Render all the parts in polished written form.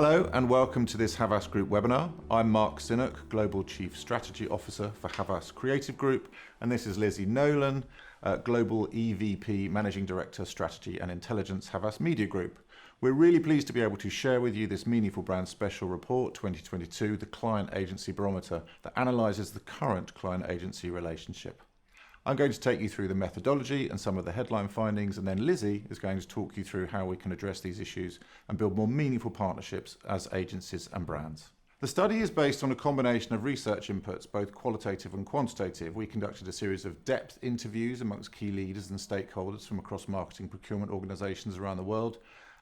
Hello and welcome to this Havas Group webinar. I'm Mark Sinnock, Global Chief Strategy Officer for Havas Creative Group, and this is Lizzie Nolan, Global EVP Managing Director Strategy and Intelligence, Havas Media Group. We're really pleased to be able to share with you this Meaningful Brand Special Report 2022, the Client Agency Barometer, that analyses the current client agency relationship. I'm going to take you through the methodology and some of the headline findings, and then Lizzie is going to talk you through how we can address these issues and build more meaningful partnerships as agencies and brands. The study is based on a combination of research inputs, both qualitative and quantitative. We conducted a series of depth interviews amongst key leaders and stakeholders from across marketing procurement organisations around the world,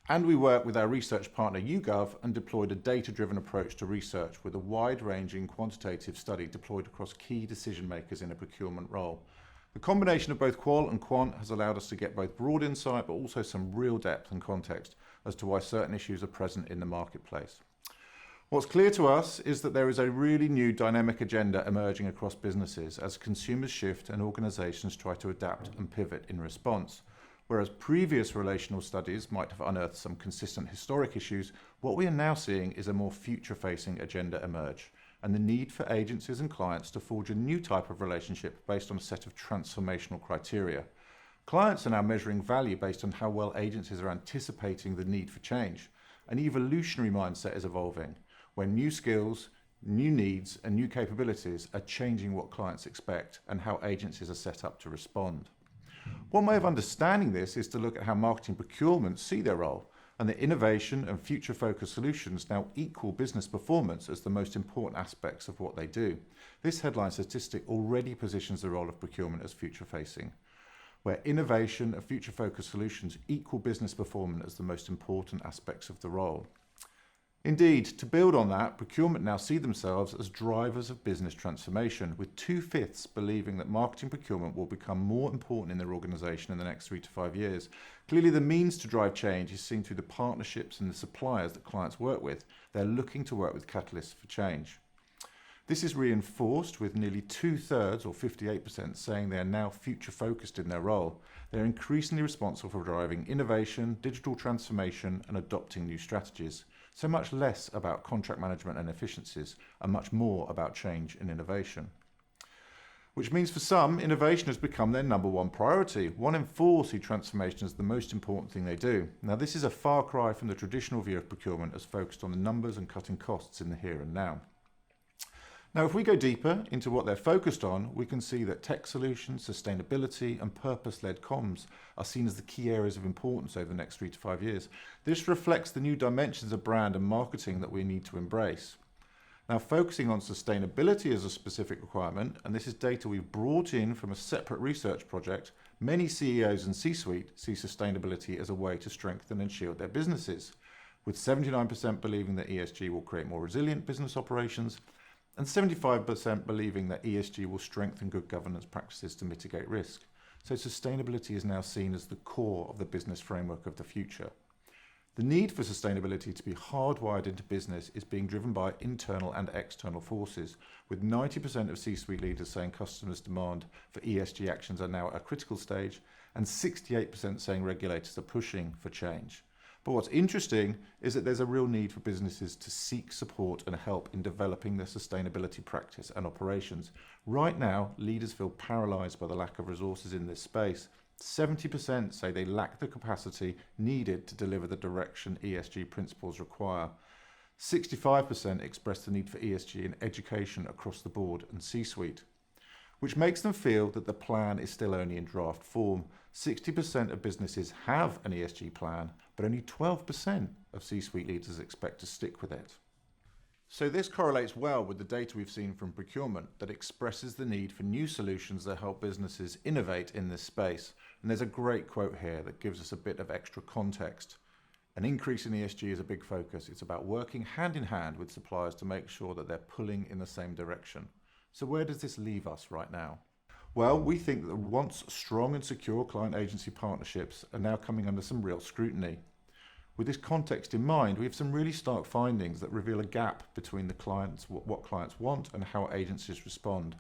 and we worked with our research partner YouGov and deployed a data-driven approach to research with a wide-ranging quantitative study deployed across key decision makers in a procurement role. The combination of both qual and quant has allowed us to get both broad insight but also some real depth and context as to why certain issues are present in the marketplace. What's clear to us is that there is a really new dynamic agenda emerging across businesses as consumers shift and organisations try to adapt and pivot in response. Whereas previous relational studies might have unearthed some consistent historic issues, what we are now seeing is a more future-facing agenda emerge, and the need for agencies and clients to forge a new type of relationship based on a set of transformational criteria. Clients are now measuring value based on how well agencies are anticipating the need for change. An evolutionary mindset is evolving, where new skills, new needs, and new capabilities are changing what clients expect and how agencies are set up to respond. One way of understanding this is to look at how marketing procurement see their role, and that innovation and future-focused solutions now equal business performance as the most important aspects of what they do. This headline statistic already positions the role of procurement as future-facing, where innovation and future-focused solutions equal business performance as the most important aspects of the role. Indeed, to build on that, procurement now see themselves as drivers of business transformation, with 2/5 believing that marketing procurement will become more important in their organisation in the next 3 to 5 years. Clearly, the means to drive change is seen through the partnerships and the suppliers that clients work with. They're looking to work with catalysts for change. This is reinforced with nearly 2/3 or 58% saying they are now future focused in their role. They're increasingly responsible for driving innovation, digital transformation and adopting new strategies. So much less about contract management and efficiencies and much more about change and innovation. Which means for some, innovation has become their number one priority. 1 in 4 see transformation as the most important thing they do. Now this is a far cry from the traditional view of procurement as focused on the numbers and cutting costs in the here and now. Now, if we go deeper into what they're focused on, we can see that tech solutions, sustainability and purpose-led comms are seen as the key areas of importance over the next 3 to 5 years. This reflects the new dimensions of brand and marketing that we need to embrace. Now, focusing on sustainability as a specific requirement, and this is data we've brought in from a separate research project, many CEOs and C-suite see sustainability as a way to strengthen and shield their businesses, with 79% believing that ESG will create more resilient business operations, and 75% believing that ESG will strengthen good governance practices to mitigate risk. So sustainability is now seen as the core of the business framework of the future. The need for sustainability to be hardwired into business is being driven by internal and external forces, with 90% of C-suite leaders saying customers' demand for ESG actions are now at a critical stage, and 68% saying regulators are pushing for change. But what's interesting is that there's a real need for businesses to seek support and help in developing their sustainability practice and operations. Right now, leaders feel paralysed by the lack of resources in this space. 70% say they lack the capacity needed to deliver the direction ESG principles require. 65% express the need for ESG in education across the board and C-suite, which makes them feel that the plan is still only in draft form. 60% of businesses have an ESG plan, but only 12% of C-suite leaders expect to stick with it. So this correlates well with the data we've seen from procurement that expresses the need for new solutions that help businesses innovate in this space. And there's a great quote here that gives us a bit of extra context. An increase in ESG is a big focus. It's about working hand in hand with suppliers to make sure that they're pulling in the same direction. So where does this leave us right now? Well, we think that once strong and secure client agency partnerships are now coming under some real scrutiny. With this context in mind, we have some really stark findings that reveal a gap between what clients want and how agencies respond.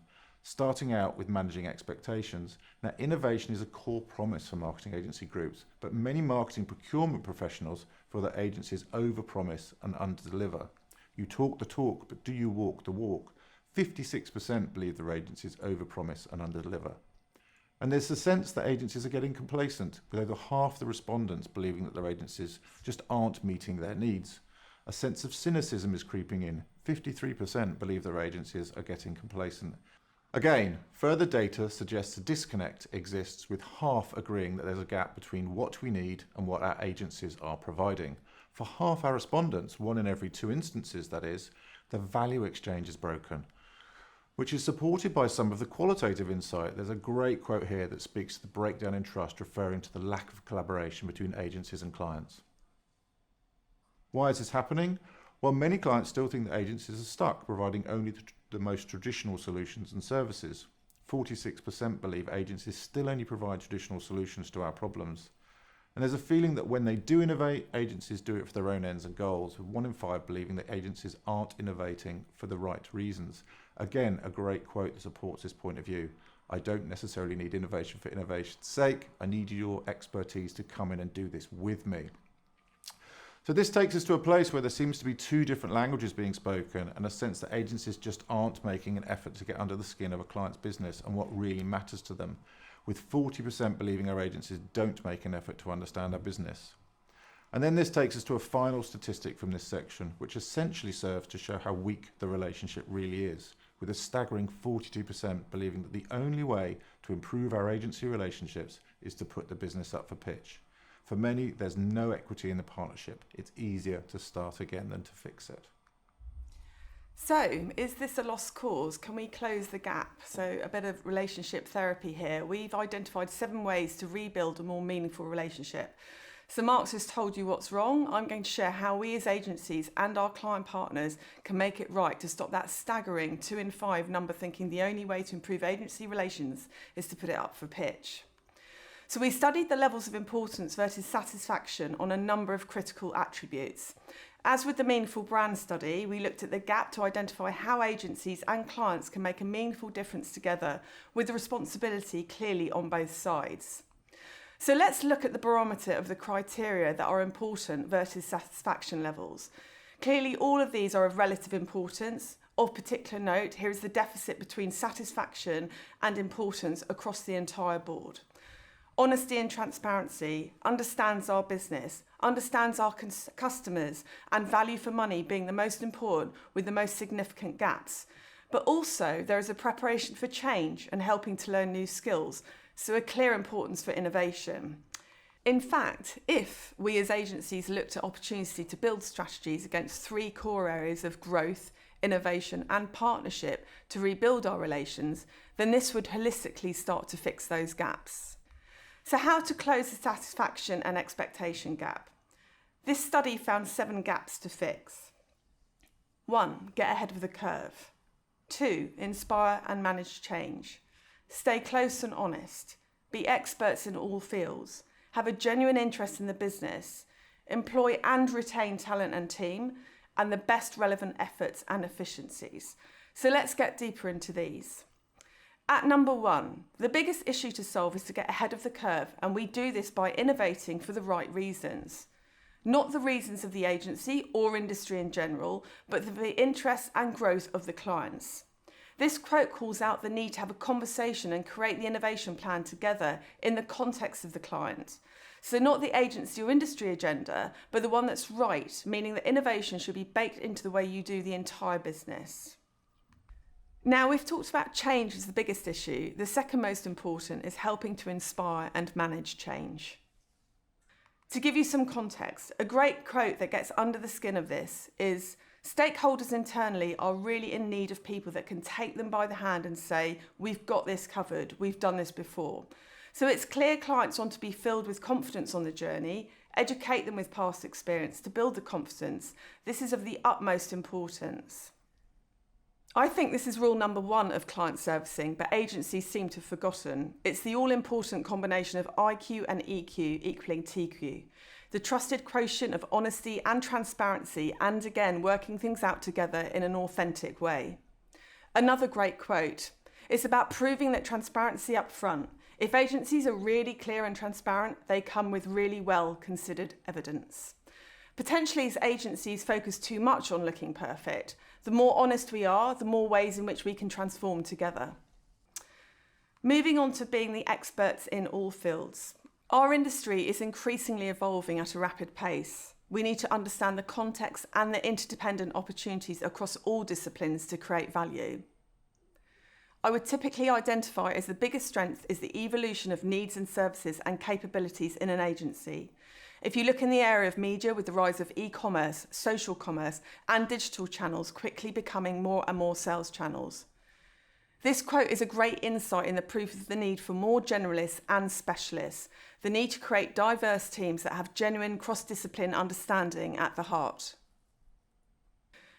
starting out with managing expectations. Now, innovation is a core promise for marketing agency groups, but many marketing procurement professionals feel that agencies overpromise and underdeliver. You talk the talk, but do you walk the walk? 56% believe their agencies overpromise and underdeliver. And there's a sense that agencies are getting complacent, with over half the respondents believing that their agencies just aren't meeting their needs. A sense of cynicism is creeping in. 53% believe their agencies are getting complacent. Again, further data suggests a disconnect exists, with half agreeing that there's a gap between what we need and what our agencies are providing. For half our respondents, 1 in every 2 instances that is, the value exchange is broken, which is supported by some of the qualitative insight. There's a great quote here that speaks to the breakdown in trust, referring to the lack of collaboration between agencies and clients. Why is this happening? Well, many clients still think that agencies are stuck, providing only the most traditional solutions and services. 46% believe agencies still only provide traditional solutions to our problems. And there's a feeling that when they do innovate, agencies do it for their own ends and goals, with 1 in 5 believing that agencies aren't innovating for the right reasons. Again, a great quote that supports this point of view. I don't necessarily need innovation for innovation's sake. I need your expertise to come in and do this with me. So this takes us to a place where there seems to be 2 different languages being spoken, and a sense that agencies just aren't making an effort to get under the skin of a client's business and what really matters to them, with 40% believing our agencies don't make an effort to understand our business. And then this takes us to a final statistic from this section, which essentially serves to show how weak the relationship really is, with a staggering 42% believing that the only way to improve our agency relationships is to put the business up for pitch. For many, there's no equity in the partnership. It's easier to start again than to fix it. So, is this a lost cause? Can we close the gap? So, a bit of relationship therapy here. We've identified 7 ways to rebuild a more meaningful relationship. So Mark's just told you what's wrong. I'm going to share how we as agencies and our client partners can make it right to stop that staggering 2 in 5 number thinking the only way to improve agency relations is to put it up for pitch. So we studied the levels of importance versus satisfaction on a number of critical attributes. As with the Meaningful Brand study, we looked at the gap to identify how agencies and clients can make a meaningful difference together, with the responsibility clearly on both sides. So let's look at the barometer of the criteria that are important versus satisfaction levels. Clearly, all of these are of relative importance. Of particular note, here is the deficit between satisfaction and importance across the entire board. Honesty and transparency, understands our business, understands our customers, and value for money being the most important with the most significant gaps. But also there is a preparation for change and helping to learn new skills, so a clear importance for innovation. In fact, if we as agencies looked at opportunity to build strategies against 3 core areas of growth, innovation and partnership to rebuild our relations, then this would holistically start to fix those gaps. So how to close the satisfaction and expectation gap? This study found 7 gaps to fix. 1. Get ahead of the curve. 2. Inspire and manage change. Stay close and honest. Be experts in all fields. Have a genuine interest in the business. Employ and retain talent and team, and the best relevant efforts and efficiencies. So let's get deeper into these. At number 1, the biggest issue to solve is to get ahead of the curve, and we do this by innovating for the right reasons. Not the reasons of the agency or industry in general, but the interests and growth of the clients. This quote calls out the need to have a conversation and create the innovation plan together in the context of the client. So not the agency or industry agenda, but the one that's right, meaning that innovation should be baked into the way you do the entire business. Now, we've talked about change as the biggest issue. The second most important is helping to inspire and manage change. To give you some context, a great quote that gets under the skin of this is, stakeholders internally are really in need of people that can take them by the hand and say, we've got this covered, we've done this before. So it's clear clients want to be filled with confidence on the journey, educate them with past experience to build the confidence. This is of the utmost importance. I think this is rule number 1 of client servicing, but agencies seem to have forgotten. It's the all-important combination of IQ and EQ equaling TQ. The trusted quotient of honesty and transparency, and again, working things out together in an authentic way. Another great quote. It's about proving that transparency up front. If agencies are really clear and transparent, they come with really well considered evidence. Potentially, as agencies focus too much on looking perfect, the more honest we are, the more ways in which we can transform together. Moving on to being the experts in all fields. Our industry is increasingly evolving at a rapid pace. We need to understand the context and the interdependent opportunities across all disciplines to create value. I would typically identify as the biggest strength is the evolution of needs and services and capabilities in an agency. If you look in the area of media, with the rise of e-commerce, social commerce and digital channels quickly becoming more and more sales channels. This quote is a great insight in the proof of the need for more generalists and specialists, the need to create diverse teams that have genuine cross-discipline understanding at the heart.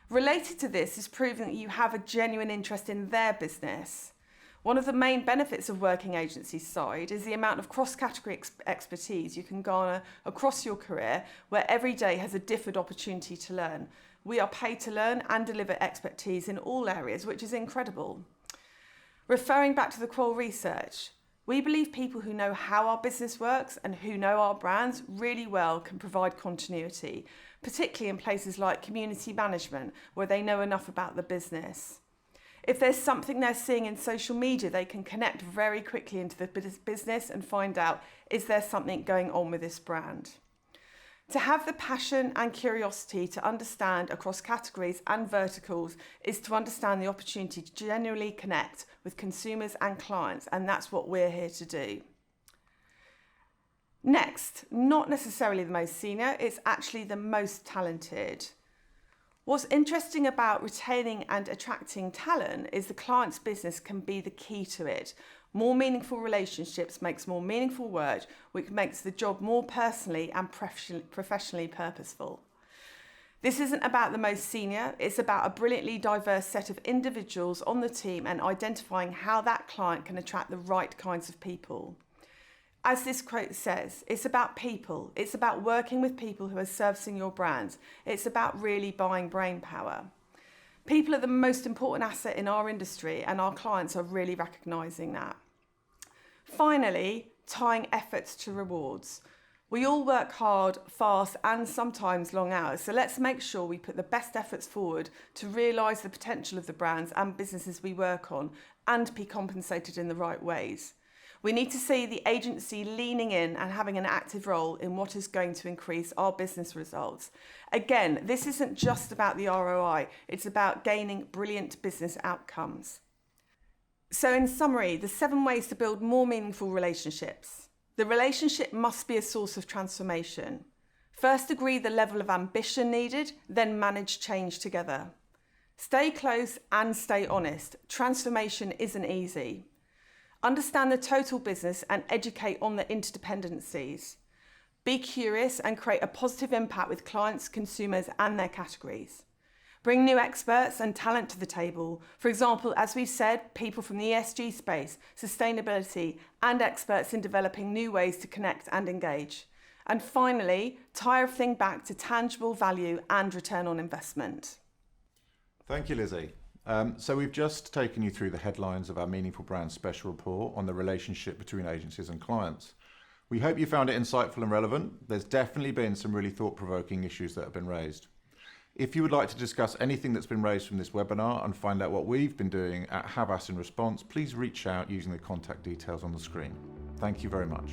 Related to this is proving that you have a genuine interest in their business. One of the main benefits of working agency side is the amount of cross-category expertise you can garner across your career, where every day has a different opportunity to learn. We are paid to learn and deliver expertise in all areas, which is incredible. Referring back to the Qual research, we believe people who know how our business works and who know our brands really well can provide continuity, particularly in places like community management, where they know enough about the business. If there's something they're seeing in social media, they can connect very quickly into the business and find out, is there something going on with this brand? To have the passion and curiosity to understand across categories and verticals is to understand the opportunity to genuinely connect with consumers and clients, and that's what we're here to do. Next, not necessarily the most senior, it's actually the most talented. What's interesting about retaining and attracting talent is the client's business can be the key to it. More meaningful relationships makes more meaningful work, which makes the job more personally and professionally purposeful. This isn't about the most senior, it's about a brilliantly diverse set of individuals on the team and identifying how that client can attract the right kinds of people. As this quote says, it's about people. It's about working with people who are servicing your brand. It's about really buying brain power. People are the most important asset in our industry, and our clients are really recognising that. Finally, tying efforts to rewards. We all work hard, fast and sometimes long hours, so let's make sure we put the best efforts forward to realise the potential of the brands and businesses we work on and be compensated in the right ways. We need to see the agency leaning in and having an active role in what is going to increase our business results. Again, this isn't just about the ROI, it's about gaining brilliant business outcomes. So in summary, the 7 ways to build more meaningful relationships. The relationship must be a source of transformation. First, agree the level of ambition needed, then manage change together. Stay close and stay honest. Transformation isn't easy. Understand the total business and educate on the interdependencies. Be curious and create a positive impact with clients, consumers and their categories. Bring new experts and talent to the table. For example, as we've said, people from the ESG space, sustainability and experts in developing new ways to connect and engage. And finally, tie everything back to tangible value and return on investment. Thank you, Lizzie. So we've just taken you through the headlines of our Meaningful Brands Special Report on the relationship between agencies and clients. We hope you found it insightful and relevant. There's definitely been some really thought-provoking issues that have been raised. If you would like to discuss anything that's been raised from this webinar and find out what we've been doing at Havas in response, please reach out using the contact details on the screen. Thank you very much.